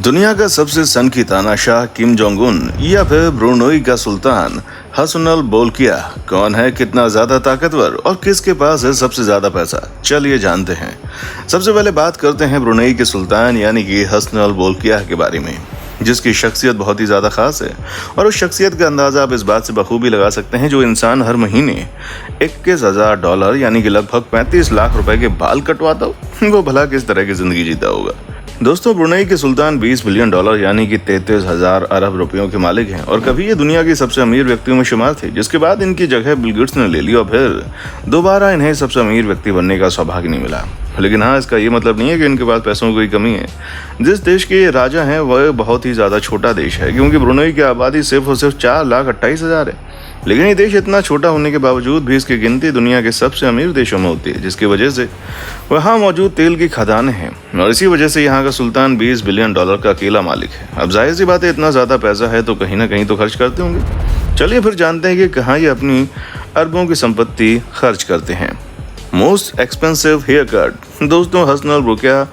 दुनिया का सबसे सनकी तानाशाह किम जोंग उन या फिर ब्रुनोई का सुल्तान हसनल बोल्किया कौन है, कितना ज्यादा ताकतवर और किसके पास है सबसे ज्यादा पैसा, चलिए जानते हैं। सबसे पहले बात करते हैं ब्रुनई के सुल्तान यानी कि हसनल बोल्किया के बारे में, जिसकी शख्सियत बहुत ही ज़्यादा ख़ास है। और उस शख्सियत का अंदाज़ा आप इस बात से बखूबी लगा सकते हैं, जो इंसान हर महीने $21,000 यानी कि लगभग 35 लाख रुपए के बाल कटवाता हो, वो भला किस तरह की ज़िंदगी जीता होगा। दोस्तों, ब्रुनई के सुल्तान $20 बिलियन यानी कि 33,000 अरब रुपयों के मालिक हैं और कभी ये दुनिया की सबसे अमीर व्यक्तियों में शुमार थे, जिसके बाद इनकी जगह बिल गेट्स ने ले ली और फिर दोबारा इन्हें सबसे अमीर व्यक्ति बनने का सौभाग्य नहीं मिला। लेकिन हाँ, इसका ये मतलब नहीं है कि इनके पास पैसों की कोई कमी है। जिस देश के राजा हैं वह बहुत ही ज़्यादा छोटा देश है, क्योंकि ब्रुनई की आबादी सिर्फ और सिर्फ 4,28,000 है। लेकिन ये देश इतना छोटा होने के बावजूद भी इसकी गिनती दुनिया के सबसे अमीर देशों में होती है, जिसकी वजह से वहाँ मौजूद तेल की खदानें हैं और इसी वजह से यहाँ का सुल्तान $20 बिलियन का अकेला मालिक है। अब जाहिर सी बात है, इतना ज़्यादा पैसा है तो कहीं ना कहीं तो खर्च करते होंगे। चलिए फिर जानते हैं कि कहाँ ये अपनी अरबों की संपत्ति खर्च करते हैं। Most expensive hair cut. दोस्तों, हसनल बोल्किया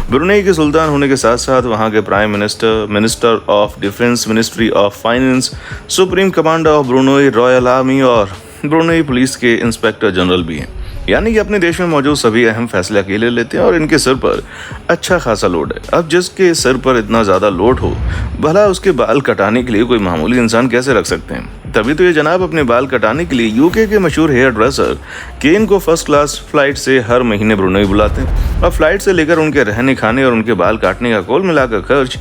ब्रुनई के सुल्तान होने के साथ साथ वहाँ के prime minister, minister of defence, ministry of finance, supreme commander of Brunei royal army और ब्रुनई पुलिस के इंस्पेक्टर जनरल भी हैं। यानी कि अपने देश में मौजूद सभी अहम फैसले अकेले लेते हैं और इनके सिर पर अच्छा खासा लोड है। अब जिसके सिर पर इतना ज़्यादा लोड हो, भला उसके बाल कटाने के लिए कोई मामूली इंसान कैसे रख सकते हैं। तभी तो ये जनाब अपने बाल कटाने के लिए यूके के मशहूर हेयर ड्रेसर केन को फर्स्ट क्लास फ्लाइट से हर महीने ब्रुनई बुलाते हैं और फ्लाइट से लेकर उनके रहने, खाने और उनके बाल काटने का कुल मिलाकर खर्च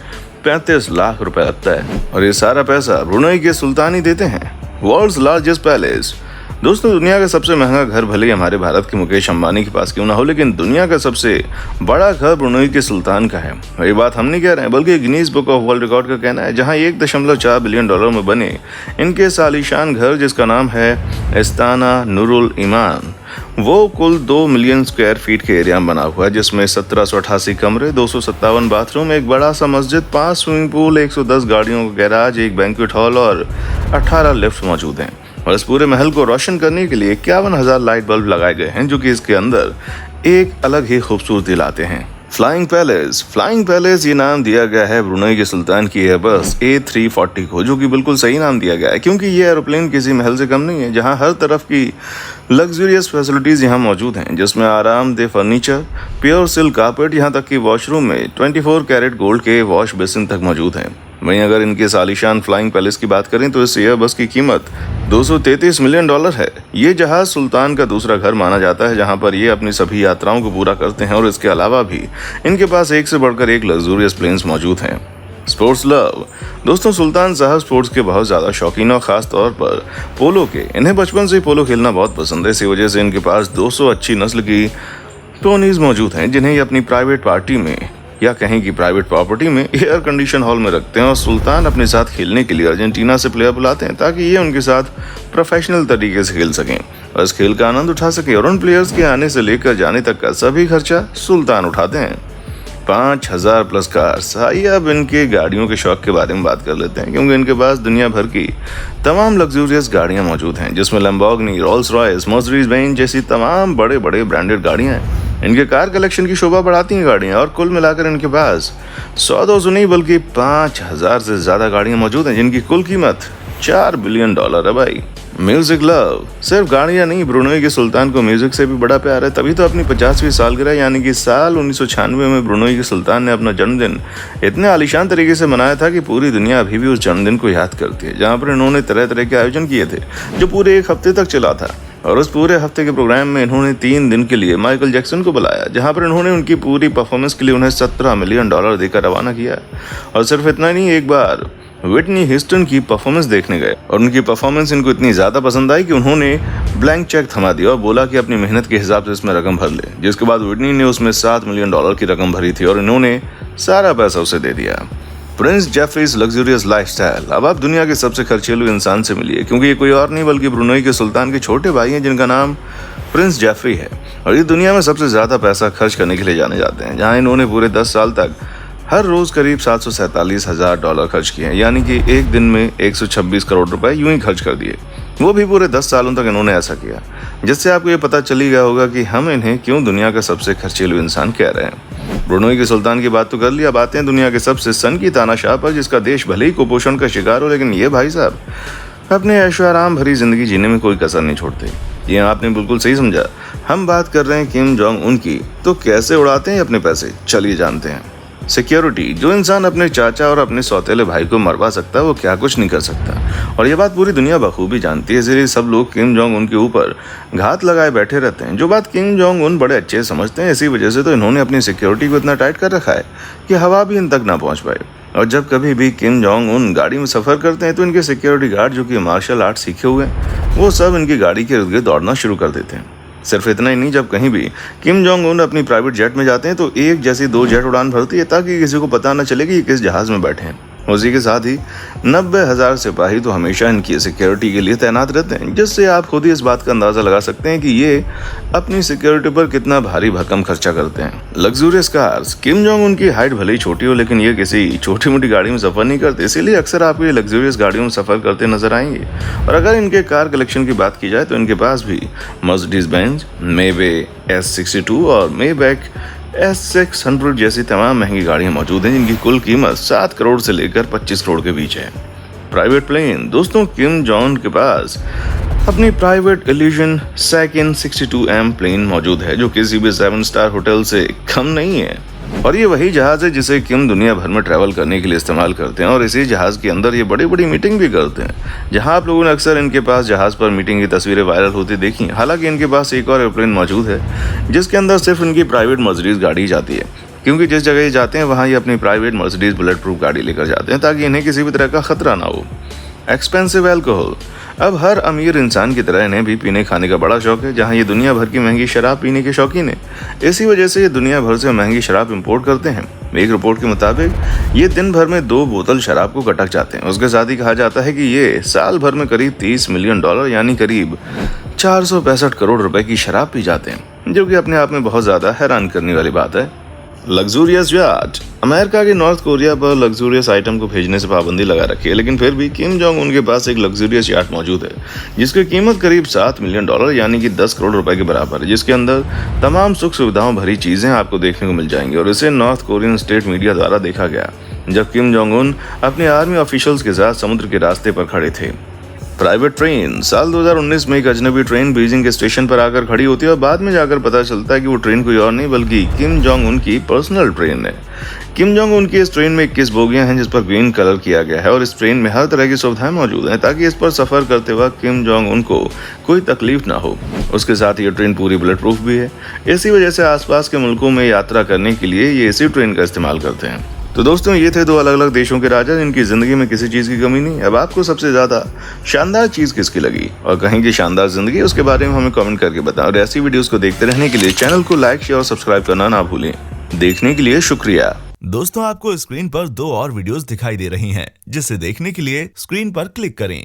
35 लाख रुपए लगता है और ये सारा पैसा ब्रुनई के सुल्तान ही देते हैं। World's largest palace. दोस्तों, दुनिया का सबसे महंगा घर भले ही हमारे भारत के मुकेश अंबानी के पास क्यों ना हो, लेकिन दुनिया का सबसे बड़ा घर ब्रुनई के सुल्तान का है। और ये बात हम नहीं कह रहे हैं, बल्कि Guinness book of world record का कहना है, जहां $1.4 बिलियन में बने इनके सालिशान घर, जिसका नाम है इस्ताना नूरुल ईमान, वो कुल 2 मिलियन स्क्वायर फीट के एरिया में बना हुआ है, जिसमें 1788 कमरे, 257 बाथरूम, एक बड़ा सा मस्जिद, 5 स्विमिंग पूल, 110 गाड़ियों का गैराज, एक बैंक्वेट हॉल और 18 लिफ्ट मौजूद हैं। और इस पूरे महल को रोशन करने के लिए 51,000 लाइट बल्ब लगाए गए हैं, जो कि इसके अंदर एक अलग ही खूबसूरती लाते हैं। Flying palace. फ्लाइंग पैलेस ये नाम दिया गया है ब्रुनई के सुल्तान की एयरबस A340 को, जो कि बिल्कुल सही नाम दिया गया है, क्योंकि ये एरोप्लेन किसी महल से कम नहीं है, जहां हर तरफ की लग्जरियस फैसिलिटीज़ यहाँ मौजूद हैं, जिसमें आरामदेह फर्नीचर, प्योर सिल्क कार्पेट, यहाँ तक कि वॉशरूम में 24 कैरेट गोल्ड के वॉश बेसिन तक मौजूद हैं। वहीं अगर इनके सालिशान फ्लाइंग पैलेस की बात करें तो इस एयरबस की कीमत $233 मिलियन है। ये जहाज सुल्तान का दूसरा घर माना जाता है, जहां पर ये अपनी सभी यात्राओं को पूरा करते हैं और इसके अलावा भी इनके पास एक से बढ़कर एक लग्जूरियस प्लेन्स मौजूद हैं। Sports love. दोस्तों, सुल्तान साहब स्पोर्ट्स के बहुत ज़्यादा शौकीन और ख़ास तौर पर पोलो के। इन्हें बचपन से पोलो खेलना बहुत पसंद है, इसी वजह से इनके पास 200 अच्छी नस्ल की पोनीज मौजूद हैं, जिन्हें ये अपनी प्राइवेट पार्टी में या कहीं की प्राइवेट प्रॉपर्टी में एयर कंडीशन हॉल में रखते हैं। और सुल्तान अपने साथ खेलने के लिए अर्जेंटीना से प्लेयर बुलाते हैं, ताकि ये उनके साथ प्रोफेशनल तरीके से खेल सकें और इस खेल का आनंद उठा सकें। और उन प्लेयर्स के आने से लेकर जाने तक का सभी खर्चा सुल्तान उठाते हैं। 5,000 प्लस कार्स। आइए अब इनके गाड़ियों के शौक के बारे में बात कर लेते हैं, क्योंकि इनके पास दुनिया भर की तमाम लग्जूरियस गाड़ियां मौजूद हैं, जिसमें Lamborghini, Rolls Royce, Mercedes Benz जैसी तमाम बड़े बड़े ब्रांडेड गाड़ियां हैं। इनके कार कलेक्शन की शोभा बढ़ाती हैं गाड़ियां, और कुल मिलाकर इनके पास 100-200 नहीं बल्कि 5,000 से ज़्यादा गाड़ियां मौजूद हैं, जिनकी कुल कीमत $4 बिलियन है भाई। Music love. सिर्फ गाड़ियां नहीं, ब्रुनई के सुल्तान को म्यूजिक से भी बड़ा प्यार है, तभी तो अपनी 50वीं सालगिरह यानी कि साल 1996 में ब्रुनई के सुल्तान ने अपना जन्मदिन इतने आलीशान तरीके से मनाया था कि पूरी दुनिया अभी भी उस जन्मदिन को याद करती है, जहां पर इन्होंने तरह तरह के आयोजन किए थे, जो पूरे 1 हफ्ते तक चला था। और उस पूरे हफ्ते के प्रोग्राम में इन्होंने 3 दिन के लिए माइकल जैक्सन को बुलाया, जहां पर इन्होंने उनकी पूरी परफॉर्मेंस के लिए उन्हें $17 मिलियन देकर रवाना किया। और सिर्फ इतना नहीं, एक बार विटनी ह्यूस्टन की परफॉर्मेंस देखने गए और उनकी परफॉर्मेंस इनको इतनी ज़्यादा पसंद आई कि उन्होंने ब्लैंक चेक थमा दिया और बोला कि अपनी मेहनत के हिसाब से इसमें रकम भर ले, जिसके बाद विटनी ने उसमें $7 मिलियन की रकम भरी थी और इन्होंने सारा पैसा उसे दे दिया। Prince Jefferies luxurious lifestyle. अब आप दुनिया के सबसे खर्चीलू इंसान से मिलिए, क्योंकि ये कोई और नहीं बल्कि ब्रुनई के सुल्तान के छोटे भाई हैं, जिनका नाम प्रिंस जेफरी है। और ये दुनिया में सबसे ज़्यादा पैसा खर्च करने के लिए जाने जाते हैं, जहाँ इन्होंने पूरे 10 साल तक हर रोज़ करीब $747,000 खर्च किए हैं, यानी कि एक दिन में 126 करोड़ रुपए यूं ही खर्च कर दिए। वो भी पूरे 10 सालों तक इन्होंने ऐसा किया, जिससे आपको ये पता चली गया होगा कि हम इन्हें क्यों दुनिया का सबसे खर्चीलू इंसान कह रहे हैं। ब्रुनोई के सुल्तान की बात तो कर ली, अब आते हैं दुनिया के सबसे सनकी तानाशाह पर, जिसका देश भले ही कुपोषण का शिकार हो, लेकिन ये भाई साहब अपने ऐशो आराम भरी जिंदगी जीने में कोई कसर नहीं छोड़ते। ये आपने बिल्कुल सही समझा, हम बात कर रहे हैं किम जोंग उन की। तो कैसे उड़ाते हैं अपने पैसे, चलिए जानते हैं। सिक्योरिटी, जो इंसान अपने चाचा और अपने सौतेले भाई को मरवा सकता है वो क्या कुछ नहीं कर सकता, और ये बात पूरी दुनिया बखूबी जानती है। इसलिए सब लोग किम जोंग उन के ऊपर घात लगाए बैठे रहते हैं। जो बात किम जोंग उन बड़े अच्छे समझते हैं, इसी वजह से तो इन्होंने अपनी सिक्योरिटी को इतना टाइट कर रखा है कि हवा भी इन तक ना पहुंच पाए। और जब कभी भी किम जोंग उन गाड़ी में सफ़र करते हैं तो इनके सिक्योरिटी गार्ड, जो कि मार्शल आर्ट सीखे हुए हैं, वो सब इनकी गाड़ी के इर्द गिर्द दौड़ना शुरू कर देते हैं। सिर्फ इतना ही नहीं, जब कहीं भी किम जोंग उन अपनी प्राइवेट जेट में जाते हैं तो एक जैसी 2 जेट उड़ान भरती है, ताकि किसी को पता न चले कि ये किस जहाज़ में बैठे हैं। उसी के साथ ही 90,000 सिपाही तो हमेशा इनकी सिक्योरिटी के लिए तैनात रहते हैं, जिससे आप खुद ही इस बात का अंदाज़ा लगा सकते हैं कि ये अपनी सिक्योरिटी पर कितना भारी भरकम खर्चा करते हैं। लग्जूरियस कार्स, किम जोंग उनकी हाइट भले ही छोटी हो, लेकिन ये किसी छोटी मोटी गाड़ी में सफ़र नहीं करते, इसीलिए अक्सर आपको ये लग्जूरियस गाड़ियों में सफ़र करते नजर आएंगे। और अगर इनके कार कलेक्शन की बात की जाए तो इनके पास भी मर्सिडीज बेंज, मेबे S62 और मेबैक S600 जैसी तमाम महंगी गाड़ियां मौजूद हैं, जिनकी कुल कीमत 7 करोड़ से लेकर 25 करोड़ के बीच है। प्राइवेट प्लेन, दोस्तों किम जोंग के पास अपनी private illusion second 62M plane मौजूद है, जो किसी भी 7 स्टार होटल से कम नहीं है। और ये वही जहाज है जिसे किम दुनिया भर में ट्रैवल करने के लिए इस्तेमाल करते हैं, और इसी जहाज के अंदर ये बड़ी बड़ी मीटिंग भी करते हैं, जहां आप लोगों ने अक्सर इनके पास जहाज पर मीटिंग की तस्वीरें वायरल होती देखी। हालांकि इनके पास एक और एयरप्लेन मौजूद है, जिसके अंदर सिर्फ इनकी प्राइवेट मर्सिडीज गाड़ी जाती है, क्योंकि जिस जगह ये जाते हैं वहाँ ये अपनी प्राइवेट मर्सिडीज बुलेट प्रूफ गाड़ी लेकर जाते हैं, ताकि इन्हें किसी भी तरह का खतरा ना हो। एक्सपेंसिव अल्कोहल, अब हर अमीर इंसान की तरह इन्हें भी पीने खाने का बड़ा शौक है, जहां ये दुनिया भर की महंगी शराब पीने के शौकीन है। इसी वजह से ये दुनिया भर से महंगी शराब इंपोर्ट करते हैं। एक रिपोर्ट के मुताबिक ये दिन भर में 2 बोतल शराब को गटक जाते हैं। उसके साथ ही कहा जाता है कि ये साल भर में करीब $30 मिलियन यानी करीब 465 करोड़ रुपए की शराब पी जाते हैं, जो कि अपने आप में बहुत ज़्यादा हैरान करने वाली बात है। लग्जूरियस याट, अमेरिका के नॉर्थ कोरिया पर लग्जूरियस आइटम को भेजने से पाबंदी लगा रखी है, लेकिन फिर भी किम जोंग उनके पास एक लग्जूरियस याट मौजूद है, जिसकी कीमत करीब $7 मिलियन यानी कि 10 करोड़ रुपए के बराबर है, जिसके अंदर तमाम सुख सुविधाओं भरी चीज़ें आपको देखने को मिल जाएंगी। और इसे नॉर्थ कोरियन स्टेट मीडिया द्वारा देखा गया जब किम जोंग उन अपने आर्मी ऑफिशियल्स के साथ समुद्र के रास्ते पर खड़े थे। प्राइवेट ट्रेन, साल 2019 में एक अजनबी ट्रेन बीजिंग के स्टेशन पर आकर खड़ी होती है, और बाद में जाकर पता चलता है कि वो ट्रेन कोई और नहीं बल्कि किम जोंग उन की पर्सनल ट्रेन है। किम जोंग उन की इस ट्रेन में 21 बोगियां हैं, जिस पर ग्रीन कलर किया गया है, और इस ट्रेन में हर तरह की सुविधाएं मौजूद हैं, ताकि इस पर सफर करते वक्त किम जोंग उन को कोई तकलीफ ना हो। उसके साथ ये ट्रेन पूरी बुलेट प्रूफ भी है। इसी वजह से आसपास के मुल्कों में यात्रा करने के लिए ये इसी ट्रेन का इस्तेमाल करते हैं। तो दोस्तों, ये थे 2 अलग अलग देशों के राजा, जिनकी जिंदगी में किसी चीज़ की कमी नहीं। अब आपको सबसे ज़्यादा शानदार चीज़ किसकी लगी और कहीं की शानदार जिंदगी, उसके बारे में हमें कमेंट करके बताएं। और ऐसी वीडियोस को देखते रहने के लिए चैनल को लाइक, शेयर और सब्सक्राइब करना ना भूलें। देखने के लिए शुक्रिया। दोस्तों, आपको स्क्रीन पर 2 और वीडियोस दिखाई दे रही हैं, जिसे देखने के लिए स्क्रीन पर क्लिक करें।